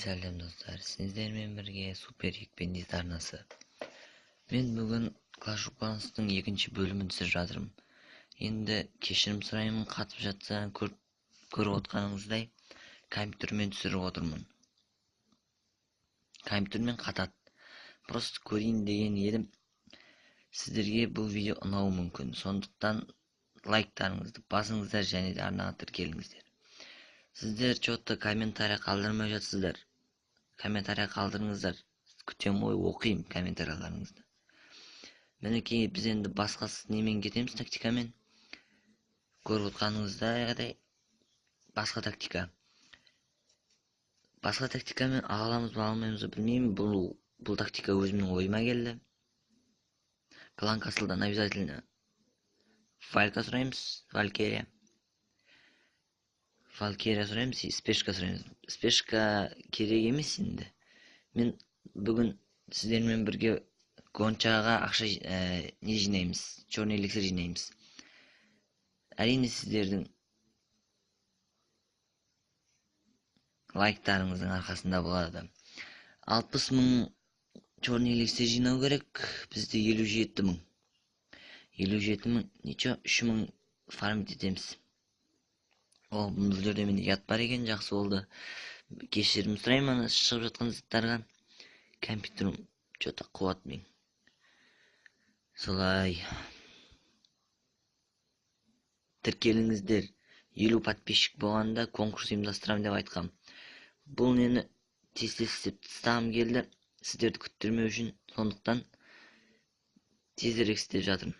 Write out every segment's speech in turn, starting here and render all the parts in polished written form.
Сәлем достар, сіздермен бірге супер екпенді арнасы. Мен бүгін Clash of Clans'тың екінші бөлімін түсіріп жатырмын. Енді кешірім сұраймын, қатып жатса көріп отқаныңыздай компьютермен түсіріп отырмын. Компьютермен қатат. Просто көрейін деген едім. Сіздерге бұл видео ұнауы мүмкін. Сондықтан лайктарыңызды басыңыздар және де арнаға тіркеліңіздер. Сіздер что-то комментарий қалдырмай жатсыздар. Комментарий қалдырыңыздар. Күтем ой, оқимын комментарийларыңызды. Мінекей біз енді басқа немен кетеміз, тактикамен. Көріп отқаныңыздай басқа тактика. Басқа тактикамен аламыз ба алмаймыз ба білмеймін. Бұл тактика өзімнің ойыма келді. Клан Каслдан обязательно Валька сұраймыз, Валькирия сұраймыз, спешка сұраймыз. Спешка керек емес енді. Мен бүгін сіздермен бірге гончаға ақша не жинаймыз, черный эликсир жинаймыз. Әрине сіздердің лайктарыңыздың арқасында болады. 60 мың черный эликсир жинау керек, бізде 57 мың. 57 мың, ничего, 3 мың фармит етеміз. Бұл жерде менде ят бар екен, жақсы болды. Кешірім сұраймын шығып жатқан заттарға. Компьютерім что-то қуат мен. Солай. Тіркеліңіздер. 50 подписчик болғанда конкурс ұйымдастырамын деп айтқам. Бұл нені тез істеп тастағым келді. Сіздерді күттірмеу үшін, сондықтан тезірек істеп жатырмын.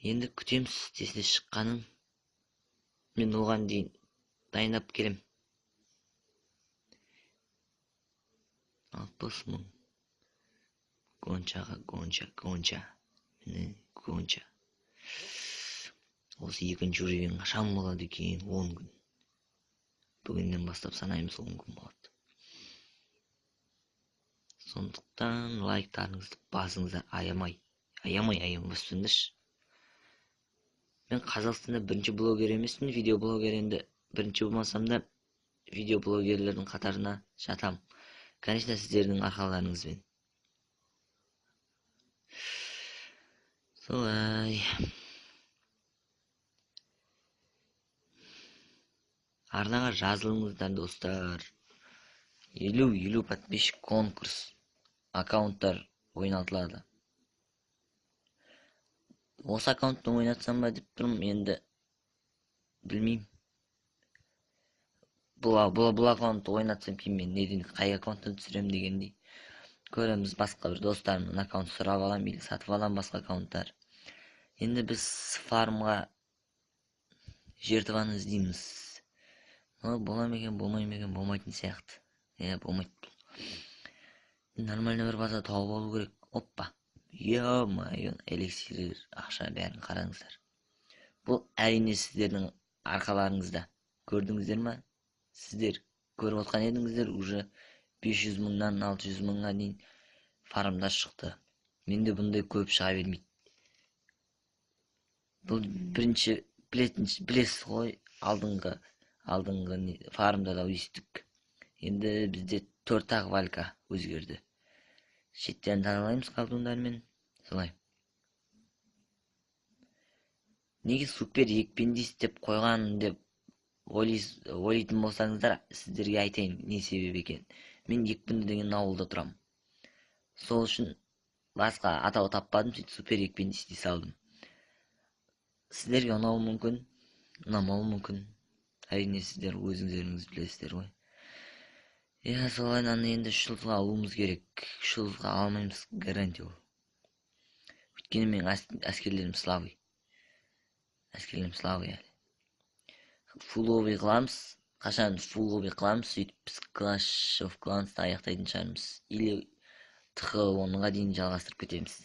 Енді күтеміз тезде шыққанын. Мен оған дейін дайындап келем. 60 мың. Гонча. Міне, гонча. Осы екінші уровень қашан болады екен? 10 күн. Бүгіннен бастап санаймыз 10 күн болады. Сондықтан лайктарыңызды басыңыздар, аямай басыңдаршы. Мен Қазақстанда бірінші блогер емеспін, видеоблогер. Енді бірінші болмасам да видеоблогерлердің қатарына жатам. Конечно, сіздердің арқаларыңызбен. Солай. Арнаға жазылыңыздар достар. 50 подписчик конкурс. Аккаунттар ойнатылады. Осы аккаунтты ойнатсам ба деп тұрмын, енді білмеймін. Бұл аккаунтты ойнатсам кейін мен неден қай аккаунттан түсірем дегендей. Көреміз, басқа бір достарымның аккаунт сұрап алам, или сатып алам басқа аккаунттар. Енді біз фармға жертваны іздейміз. Бола ма екен, болмай ма екен, болмайтын сияқты. Болмайды. Нормально бір база тауып алу керек. Оппа. Ё-моё, эликсир, ақша бәрін қараңыздар. Бұл әрине сіздердің арқаларыңызда. Көрдіңіздер ма? Сіздер көріп отқан едіңіздер, уже 500 мыңнан 600 мыңға дейін фармда шықты. Менде бұндай көп шыға бермейді. Бұл бірінші білесіз ғой, алдыңғы фармда да өйстік. Енді бізде 4-ақ Валька өзгерді. Шеттен танылаймыз колдундармен. Солай. Неге супер екпенді істеп қойған деп ойлайтын болсаңыздар, сіздерге айтайын не себеп екен. Мен екпенді деген ауылда тұрам. Сол үшін басқа атау таппадым, сөйтіп супер екпенді істей салдым. Сіздерге ұнауы мүмкін, ұнамауы мүмкін. Әрине сіздер өзіңіздеріңіз білесіздер ғой. Солай, енді 3 жылға алуымыз керек. 3 жылға алмаймыз, гарантия ол. Өйткені мен әскерлерім слабый. Әлі. Фулловый қыламыз. Қашан фулловый қыламыз, сөйтіп біз Clash of Clans'ты аяқтайтын шығармыз. Или TH10-ға дейін жалғастырып кетеміз.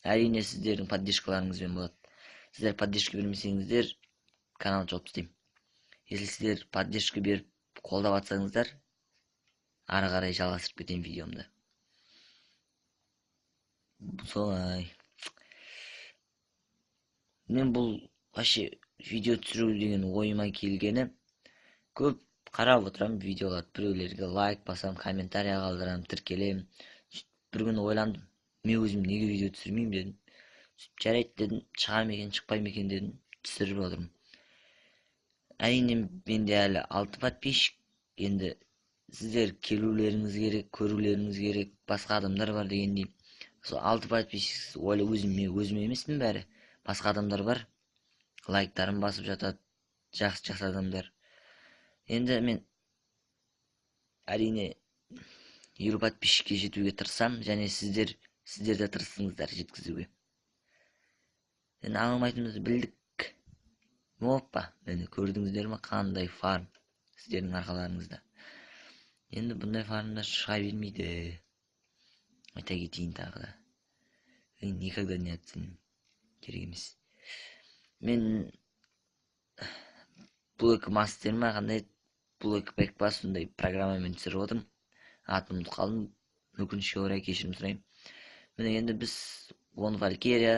Әрине сіздердің поддержкаларыңызбен болады. Сіздер поддержка бермесеңіздер, канал жауып тастаймын. Если сіздер поддержка беріп қолдап атсаңыздар, ары қарай жалғастырып кетем видеомды. Солай. Мен бұл вообще видео түсіру деген ойыма келгені көп қарап отырам видеоларды, біреулерге лайк басам, комментария қалдырам, тіркелем. Бір күні ойландым, мен өзім неге видео түсірмеймін дедім. Жарайды дедім, шығар ма екен, шықпай ма екен дедім, түсіріп отырмын. Әрине менде әлі 6 подписчик. Енді сіздер келулеріңіз керек, көрулеріңіз керек, басқа адамдар бар дегендей. Сол 6 подписчик өзім емеспін бәрі. Басқа адамдар бар. Лайктарын басып жатады, жақсы адамдар. Енді мен әрине 50 подписчикке жетуге тырысам, және сіздер де тырысыңыздар жеткізуге. Енді аңылмайтынымызды білдік. Опа, мені көрдіңіздер ме, қандай фарм сіздердің арқаларыңызда. Енді бұндай фармдар шыға бермейді. Айта кетейін тағы да. Никогда не оценим. Керек емес. Мен бұл екі мастер ма қандай, бұл екі пәк па, сондай программамен түсіріп отырмын. Атымды қалдым, өкінішке орай кешірім сұраймын. Міне енді біз One Valkyria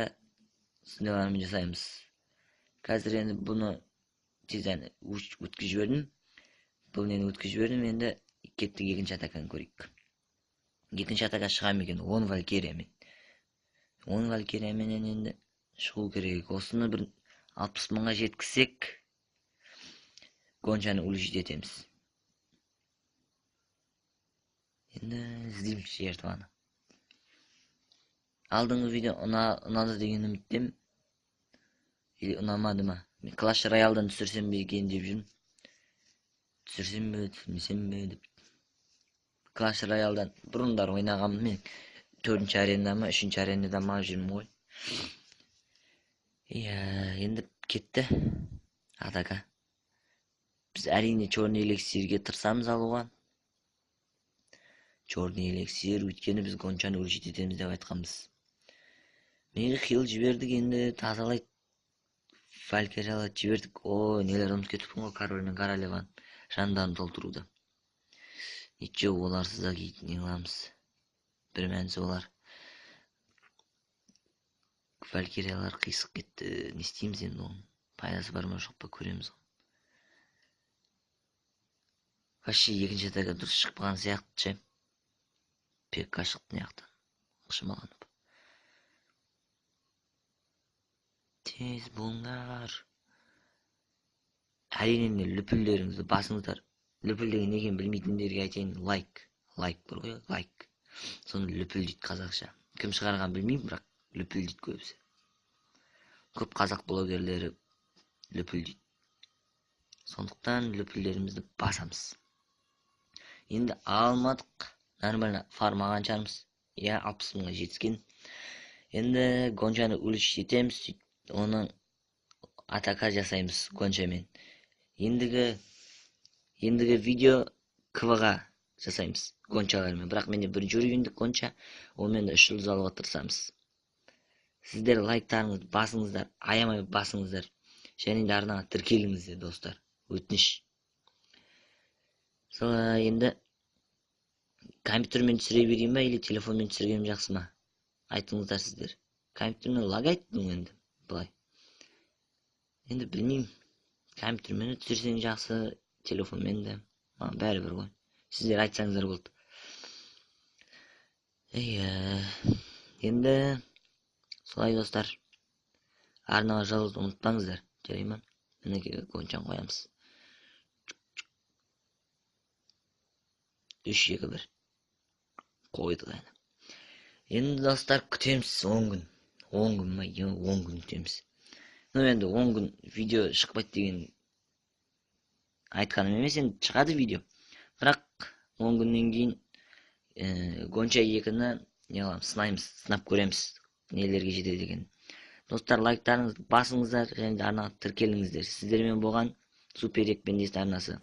сындайлармен жасаймыз. Қазір енді бұны тезен өткізіп жібердім. Бұл нені өткізіп жібердім, енді кеттік екінші атаканы көрейік. Екінші атака шыға ма екен One Valkyria мен. One Valkyria менен енді шығу керек. Осыны бір 60 мыңға жеткізсек, Гончаны улучшить етеміз. Енді іздейміз жертваны. Алдыңғы видео ұнады деген үміттемін. Или ұнамады ма? Мен Clash Royale'дан түсірсем бе екен деп жүрмін. Түсірсем бе, түсірмесем бе деп. Clash Royale'дан бұрындар ойнағанмын мен. 4-ші аренада ма, 3-ші аренада ма жүрмін ғой. Енді кетті атака. Біз әрине черный эликсирге тырысамыз алуға. Черный эликсир, өйткені біз Гончаны өлшет етеміз деп айтқанбыз. Мені хил жібердік, енді тазалайды. Valkyriялар жібердік. Нелер ұмытып кетіппін ғой, король мен королеваны жандарын толтыруда. Ничего, оларсыз да кейтін не қыламыз. Бір мәнісі олар. Valkyriялар қисық кетті. Не істейміз енді оның? Пайдасы бар ма жоқ па көреміз ғой. Вообще екінші атака дұрыс шықпаған сияқты ше. Пекка шықты неяқтан. Қышымаланып. Тез болыңдар. Әрине лүпілдеріңізді басыңыздар. Лүпіл деген не екенін білмейтіндерге айтайын, лайк бар ғой, лайк. Соны лүпіл дейді қазақша. Кім шығарған білмеймін, бірақ лүпіл дейді көбісі. Көп қазақ блогерлері лүпіл дейді. Сондықтан лүпілдерімізді басамыз. Енді алмадық. Нормально фармаған шығармыз. 60 мыңға жетіскен. Енді Гончаны улучшить етеміз. Оның атака жасаймыз Гончамен. Ендігі видео КВ-ға жасаймыз Гончалармен. Бірақ менде бірінші уровеньдік Гонча, онымен 3 жұлдыз алуға тырысамыз. Сіздер лайктарыңызды басыңыздар, аямай басыңыздар. Және де арнаға тіркеліңіздер, достар. Өтініш. Сол енді компьютермен түсіре берейін ба, или телефонмен түсіргенім жақсы ма? Айтыңыздар сіздер. Компьютермен лагайды енді былай. Енді білмеймін. Компьютермен түсірсең жақсы, телефонмен де. Бәрі бір ғой. Сіздер айтсаңыздар болды. Енді солай достар. Арнаға жазуды ұмытпаңыздар. Жарай ма? Мінекей Гончаны қоямыз. 3-2-1 қойдық әні. Енді достар күтеміз 10 күн. 10 күн ма? 10 күн күтеміз. Енді 10 күн видео шықпайды деген айтқаным емес, енді шығады видео. Бірақ 10 күннен кейін Гонча 2-ні сынаймыз, сынап көреміз, нелерге жетеді деген. Достар, лайктарыңызды басыңыздар, және арнаға тіркеліңіздер. Сіздермен болған Супер Екпендес арнасы.